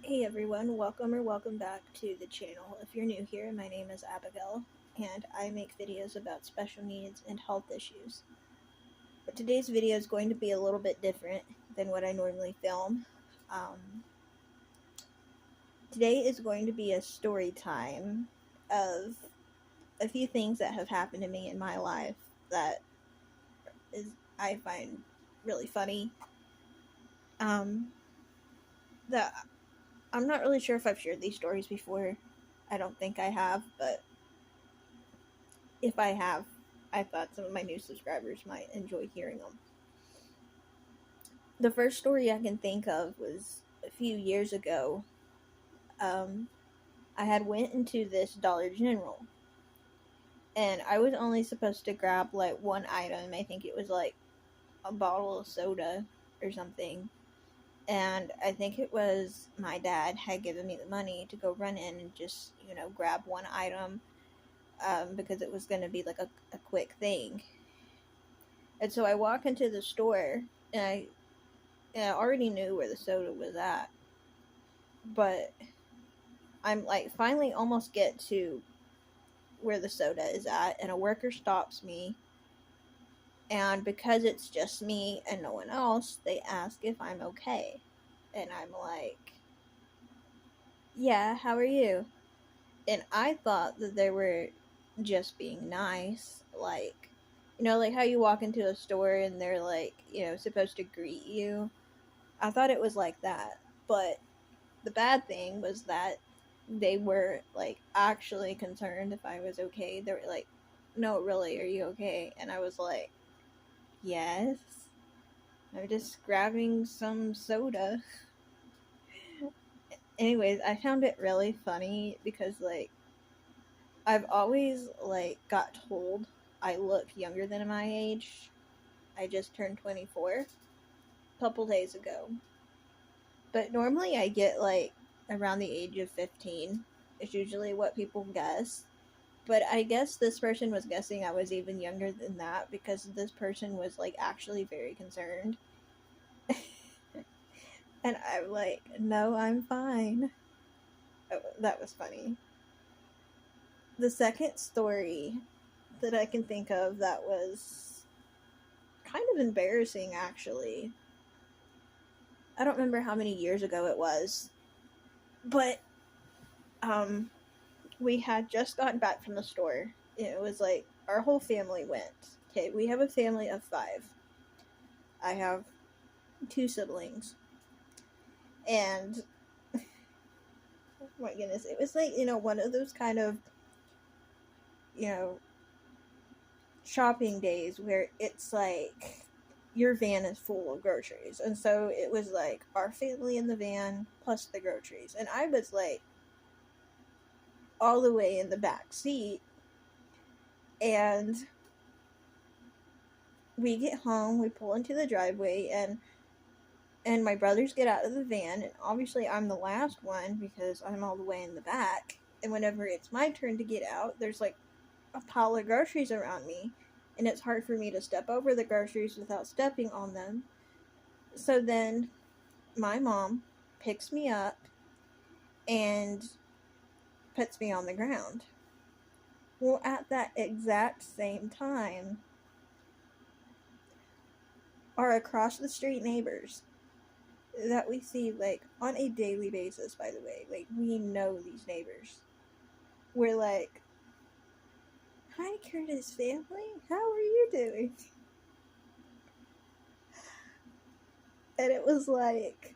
Hey everyone, welcome back to the channel. If you're new here, my name is Abigail, and I make videos about special needs and health issues. But today's video is going to be a little bit different than what I normally film. Um, Today is going to be a story time of a few things that have happened to me in my life that is I find really funny. Um, that I'm not really sure if I've shared these stories before. I don't think I have, but if I have, I thought some of my new subscribers might enjoy hearing them. The first story I can think of was a few years ago. Um, I had went into this Dollar General, and I was only supposed to grab like one item. I think it was like a bottle of soda or something. And I think it was my dad had given me the money to go run in and just, grab one item because it was going to be like a quick thing. And so I walk into the store and I already knew where the soda was at, but I'm like finally almost get to where the soda is at, and a worker stops me. And because it's just me and no one else, they ask if I'm okay. And I'm like, yeah, how are you? And I thought that they were just being nice. Like, like how you walk into a store and they're like, supposed to greet you. I thought it was like that. But the bad thing was that they were like actually concerned if I was okay. They were like, "No, really, are you okay?" And I was like, "Yes. I'm just grabbing some soda." Anyways, I found it really funny because like I've always like got told I look younger than my age. I just turned 24 a couple days ago. But normally I get like around the age of 15 is usually what people guess. But I guess this person was guessing I was even younger than that because this person was like actually very concerned. And I'm like, no, I'm fine. Oh, that was funny. The second story that I can think of that was kind of embarrassing actually. I don't remember how many years ago it was, but um we had just gotten back from the store. It was like our whole family went. Okay, we have a family of 5. I have 2 siblings. And oh my goodness, it was like, one of those kind of, you know, shopping days where it's like your van is full of groceries. And so it was like our family in the van plus the groceries. And I was like all the way in the back seat. And we get home, we pull into the driveway, and my brothers get out of the van, and obviously I'm the last one because I'm all the way in the back. And whenever it's my turn to get out, there's like a pile of groceries around me, and it's hard for me to step over the groceries without stepping on them. So then my mom picks me up and puts me on the ground. Well, at that exact same time, our across the street neighbors that we see like on a daily basis, by the way, like we know these neighbors. We're like, "Hi, Curtis family, how are you doing?" And it was like,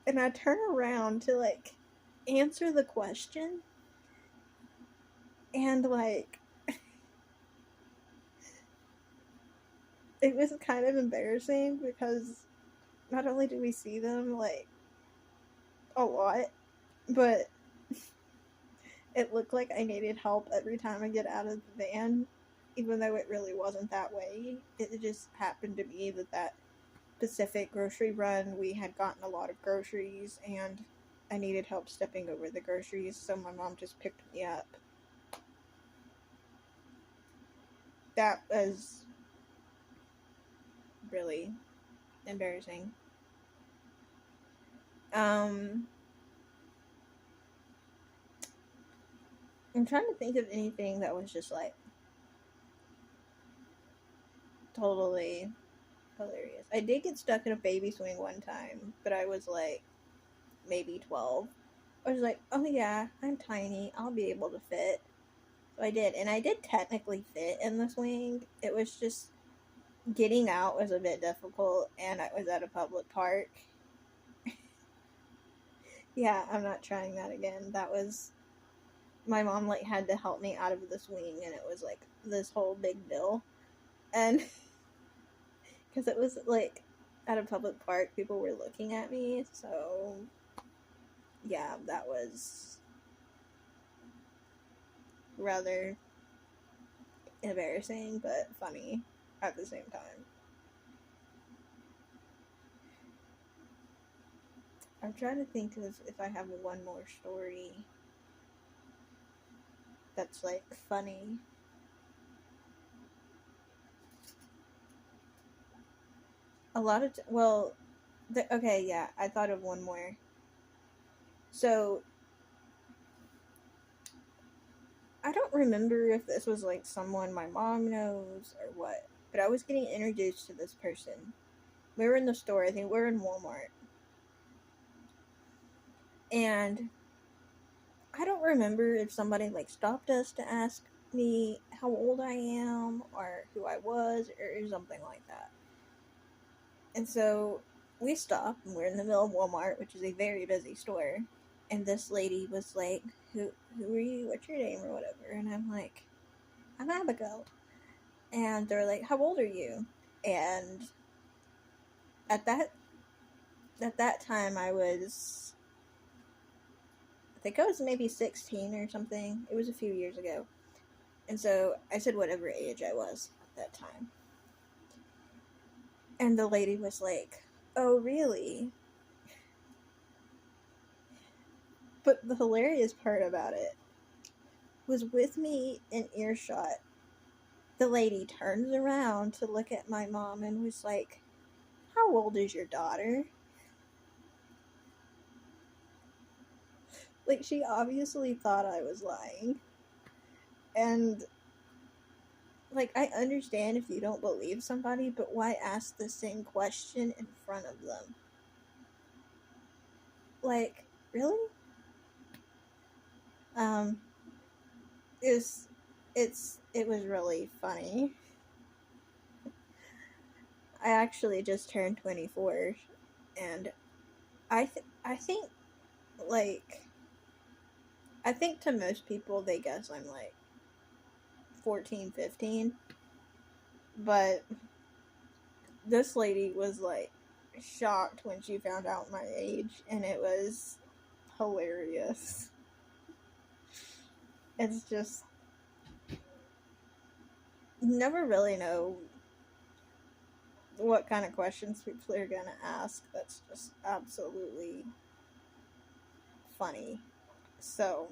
and I turn around to like answer the question, and like it was kind of embarrassing because not only do we see them like a lot, but it looked like I needed help every time I get out of the van, even though it really wasn't that way. It just happened to be that Pacific grocery run, we had gotten a lot of groceries and I needed help stepping over the groceries, so my mom just picked me up. That was really embarrassing. Um, I'm trying to think of anything that was just like totally hilarious. I did get stuck in a baby swing one time, but I was like maybe 12. I was like, oh yeah, I'm tiny. I'll be able to fit. So I did. And I did technically fit in the swing. It was just getting out was a bit difficult, and I was at a public park. Yeah, I'm not trying that again. That was. My mom like had to help me out of the swing, and it was like this whole big deal. And because it was like at a public park, people were looking at me, so yeah, that was rather embarrassing but funny at the same time. I'm trying to think of if I have one more story that's like funny. A lot of well, okay, yeah, I thought of one more. So I don't remember if this was like someone my mom knows or what, but I was getting introduced to this person. We were in the store, I think we were in Walmart. And I don't remember if somebody like stopped us to ask me how old I am or who I was or something like that. And so we stopped and we're in the middle of Walmart, which is a very busy store. And this lady was like, who are you? What's your name or whatever? And I'm like, I'm Abigail. And they're like, how old are you? And at that time I think I was maybe 16 or something. It was a few years ago. And so I said whatever age I was at that time. And the lady was like, oh, really? But the hilarious part about it was with me in earshot. The lady turns around to look at my mom and was like, how old is your daughter? Like, she obviously thought I was lying. And, like, I understand if you don't believe somebody, but why ask the same question in front of them? Like, really? Um, it was really funny. I actually just turned 24, and I think like I think to most people they guess I'm like 14, 15, but this lady was like shocked when she found out my age, and it was hilarious. It's just you never really know what kind of questions people are gonna ask. That's just absolutely funny. So,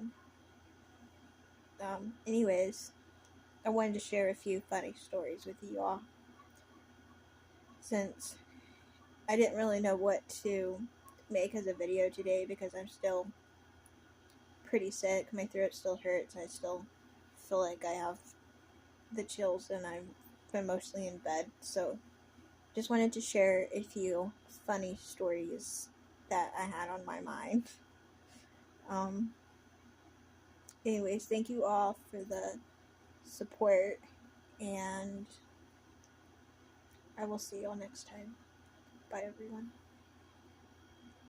anyways, I wanted to share a few funny stories with you all since I didn't really know what to make as a video today because I'm still pretty sick. My throat still hurts. I still feel like I have the chills and I've been mostly in bed. So, just wanted to share a few funny stories that I had on my mind. Um, anyways, thank you all for the support, and I will see you all next time. Bye, everyone.